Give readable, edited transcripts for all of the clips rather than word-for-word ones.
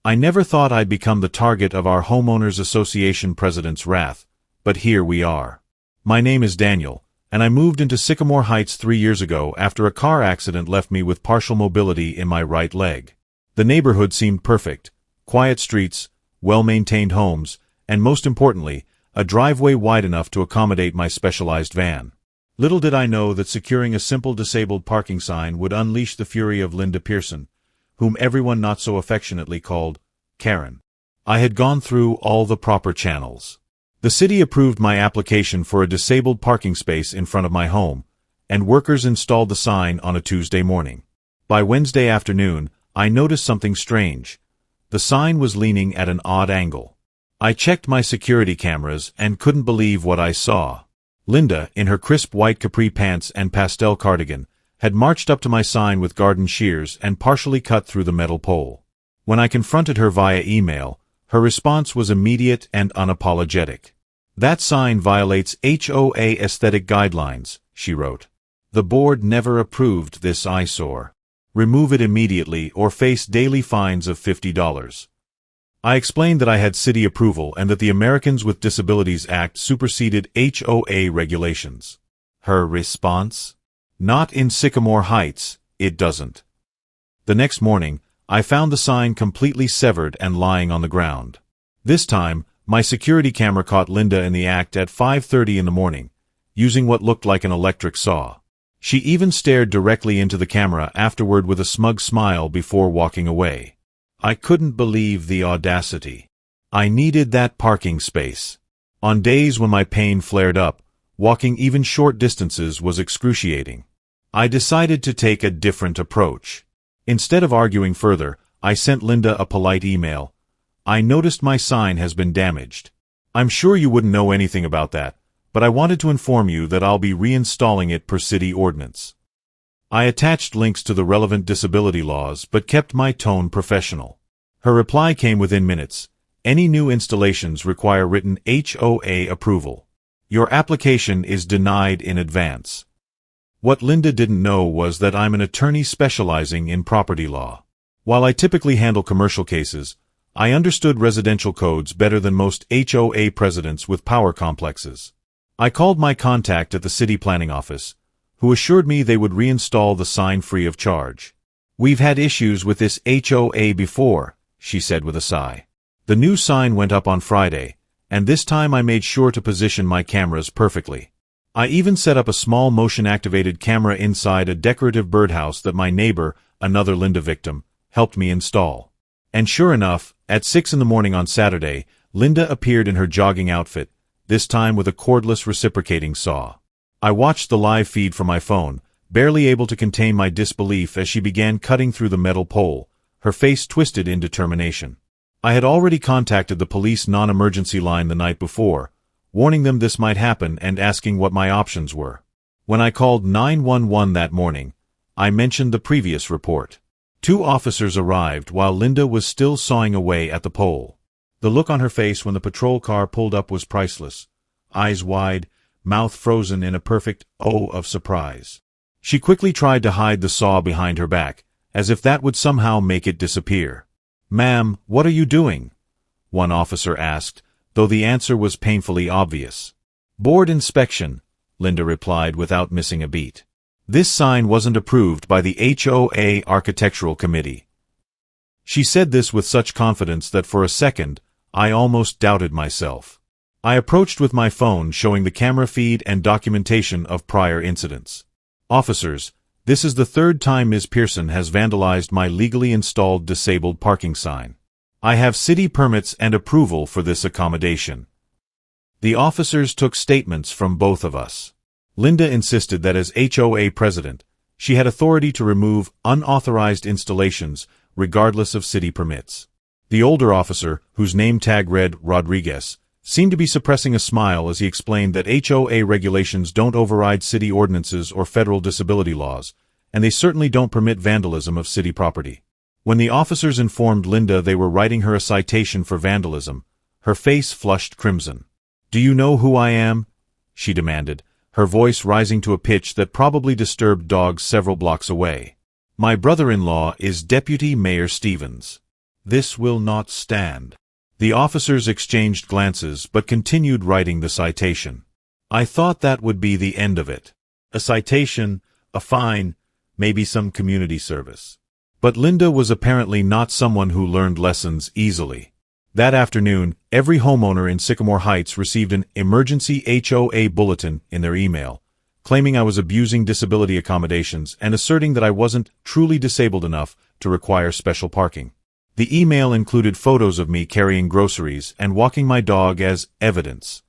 I never thought I'd become the target of our Homeowners Association president's wrath, but here we are. My name is Daniel, and I moved into Sycamore Heights 3 years ago after a car accident left me with partial mobility in my right leg. The neighborhood seemed perfect: quiet streets, well-maintained homes, and most importantly, a driveway wide enough to accommodate my specialized van. Little did I know that securing a simple disabled parking sign would unleash the fury of Linda Pearson, whom everyone not so affectionately called Karen. I had gone through all the proper channels. The city approved my application for a disabled parking space in front of my home, and workers installed the sign on a Tuesday morning. By Wednesday afternoon, I noticed something strange. The sign was leaning at an odd angle. I checked my security cameras and couldn't believe what I saw. Linda, in her crisp white capri pants and pastel cardigan, had marched up to my sign with garden shears and partially cut through the metal pole. When I confronted her via email, her response was immediate and unapologetic. "That sign violates HOA aesthetic guidelines," she wrote. "The board never approved this eyesore. Remove it immediately or face daily fines of $50. I explained that I had city approval and that the Americans with Disabilities Act superseded HOA regulations. Her response? "Not in Sycamore Heights, it doesn't." The next morning, I found the sign completely severed and lying on the ground. This time, my security camera caught Linda in the act at 5:30 in the morning, using what looked like an electric saw. She even stared directly into the camera afterward with a smug smile before walking away. I couldn't believe the audacity. I needed that parking space. On days when my pain flared up, walking even short distances was excruciating. I decided to take a different approach. Instead of arguing further, I sent Linda a polite email. "I noticed my sign has been damaged. I'm sure you wouldn't know anything about that, but I wanted to inform you that I'll be reinstalling it per city ordinance." I attached links to the relevant disability laws but kept my tone professional. Her reply came within minutes. "Any new installations require written HOA approval. Your application is denied in advance." What Linda didn't know was that I'm an attorney specializing in property law. While I typically handle commercial cases, I understood residential codes better than most HOA presidents with power complexes. I called my contact at the city planning office, who assured me they would reinstall the sign free of charge. "We've had issues with this HOA before," she said with a sigh. The new sign went up on Friday, and this time I made sure to position my cameras perfectly. I even set up a small motion-activated camera inside a decorative birdhouse that my neighbor, another Linda victim, helped me install. And sure enough, at 6 in the morning on Saturday, Linda appeared in her jogging outfit, this time with a cordless reciprocating saw. I watched the live feed from my phone, barely able to contain my disbelief as she began cutting through the metal pole, her face twisted in determination. I had already contacted the police non-emergency line the night before, warning them this might happen and asking what my options were. When I called 911 that morning, I mentioned the previous report. 2 officers arrived while Linda was still sawing away at the pole. The look on her face when the patrol car pulled up was priceless. Eyes wide, mouth frozen in a perfect O of surprise. She quickly tried to hide the saw behind her back, as if that would somehow make it disappear. "Ma'am, what are you doing?" one officer asked, though the answer was painfully obvious. "Board inspection," Linda replied without missing a beat. "This sign wasn't approved by the HOA Architectural Committee." She said this with such confidence that for a second, I almost doubted myself. I approached with my phone showing the camera feed and documentation of prior incidents. "Officers, this is the 3rd time Ms. Pearson has vandalized my legally installed disabled parking sign. I have city permits and approval for this accommodation." The officers took statements from both of us. Linda insisted that as HOA president, she had authority to remove unauthorized installations regardless of city permits. The older officer, whose name tag read Rodriguez, seemed to be suppressing a smile as he explained that HOA regulations don't override city ordinances or federal disability laws, and they certainly don't permit vandalism of city property. When the officers informed Linda they were writing her a citation for vandalism, her face flushed crimson. "Do you know who I am?" she demanded, her voice rising to a pitch that probably disturbed dogs several blocks away. "My brother-in-law is Deputy Mayor Stevens." This will not stand. The officers exchanged glances but continued writing the citation. I thought that would be the end of it. A citation, a fine, maybe some community service. But Linda was apparently not someone who learned lessons easily. That afternoon, every homeowner in Sycamore Heights received an emergency HOA bulletin in their email, claiming I was abusing disability accommodations and asserting that I wasn't truly disabled enough to require special parking. The email included photos of me carrying groceries and walking my dog as evidence.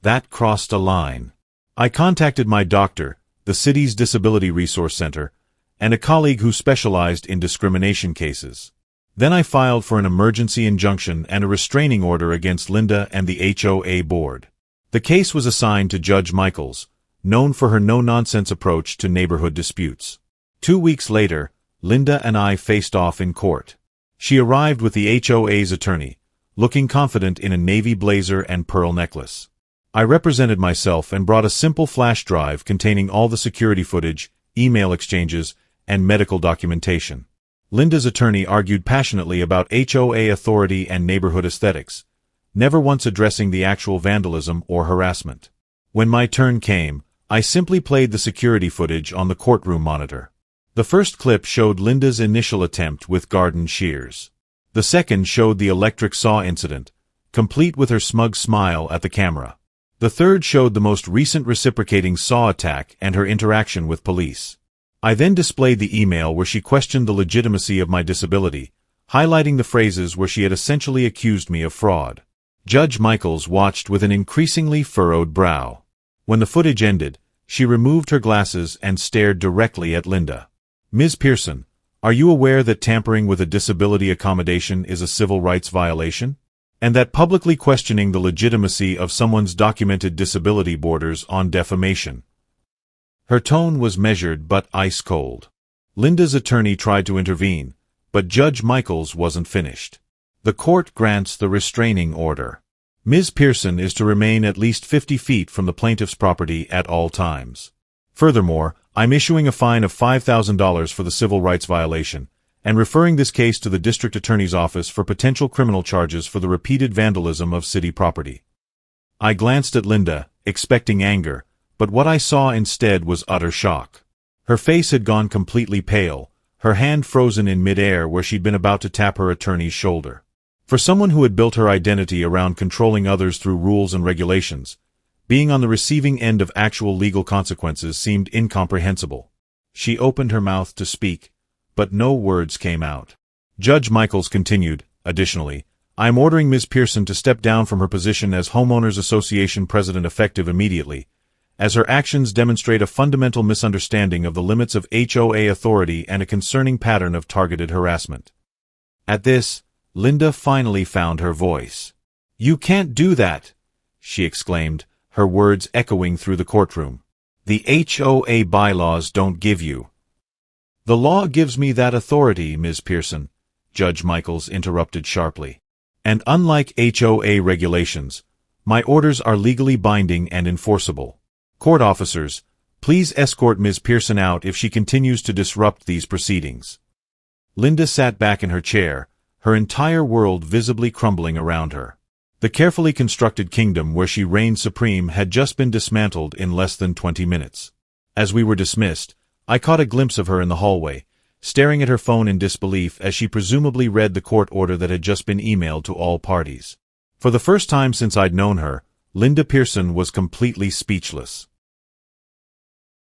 That crossed a line. I contacted my doctor, the city's Disability Resource Center, and a colleague who specialized in discrimination cases. Then I filed for an emergency injunction and a restraining order against Linda and the HOA board. The case was assigned to Judge Michaels, known for her no-nonsense approach to neighborhood disputes. 2 weeks later, Linda and I faced off in court. She arrived with the HOA's attorney, looking confident in a navy blazer and pearl necklace. I represented myself and brought a simple flash drive containing all the security footage, email exchanges, and medical documentation. Linda's attorney argued passionately about HOA authority and neighborhood aesthetics, never once addressing the actual vandalism or harassment. When my turn came, I simply played the security footage on the courtroom monitor. The first clip showed Linda's initial attempt with garden shears. The second showed the electric saw incident, complete with her smug smile at the camera. The third showed the most recent reciprocating saw attack and her interaction with police. I then displayed the email where she questioned the legitimacy of my disability, highlighting the phrases where she had essentially accused me of fraud. Judge Michaels watched with an increasingly furrowed brow. When the footage ended, she removed her glasses and stared directly at Linda. Ms. Pearson, are you aware that tampering with a disability accommodation is a civil rights violation? And that publicly questioning the legitimacy of someone's documented disability borders on defamation? Her tone was measured but ice-cold. Linda's attorney tried to intervene, but Judge Michaels wasn't finished. The court grants the restraining order. Ms. Pearson is to remain at least 50 feet from the plaintiff's property at all times. Furthermore, I'm issuing a fine of $5,000 for the civil rights violation, and referring this case to the district attorney's office for potential criminal charges for the repeated vandalism of city property. I glanced at Linda, expecting anger, but what I saw instead was utter shock. Her face had gone completely pale, her hand frozen in midair where she'd been about to tap her attorney's shoulder. For someone who had built her identity around controlling others through rules and regulations, being on the receiving end of actual legal consequences seemed incomprehensible. She opened her mouth to speak, but no words came out. Judge Michaels continued, additionally, I am ordering Ms. Pearson to step down from her position as Homeowners Association President effective immediately, as her actions demonstrate a fundamental misunderstanding of the limits of HOA authority and a concerning pattern of targeted harassment. At this, Linda finally found her voice. You can't do that, she exclaimed, her words echoing through the courtroom. The HOA bylaws don't give you. The law gives me that authority, Ms. Pearson, Judge Michaels interrupted sharply. And unlike HOA regulations, my orders are legally binding and enforceable. Court officers, please escort Ms. Pearson out if she continues to disrupt these proceedings. Linda sat back in her chair, her entire world visibly crumbling around her. The carefully constructed kingdom where she reigned supreme had just been dismantled in less than 20 minutes. As we were dismissed, I caught a glimpse of her in the hallway, staring at her phone in disbelief as she presumably read the court order that had just been emailed to all parties. For the first time since I'd known her, Linda Pearson was completely speechless.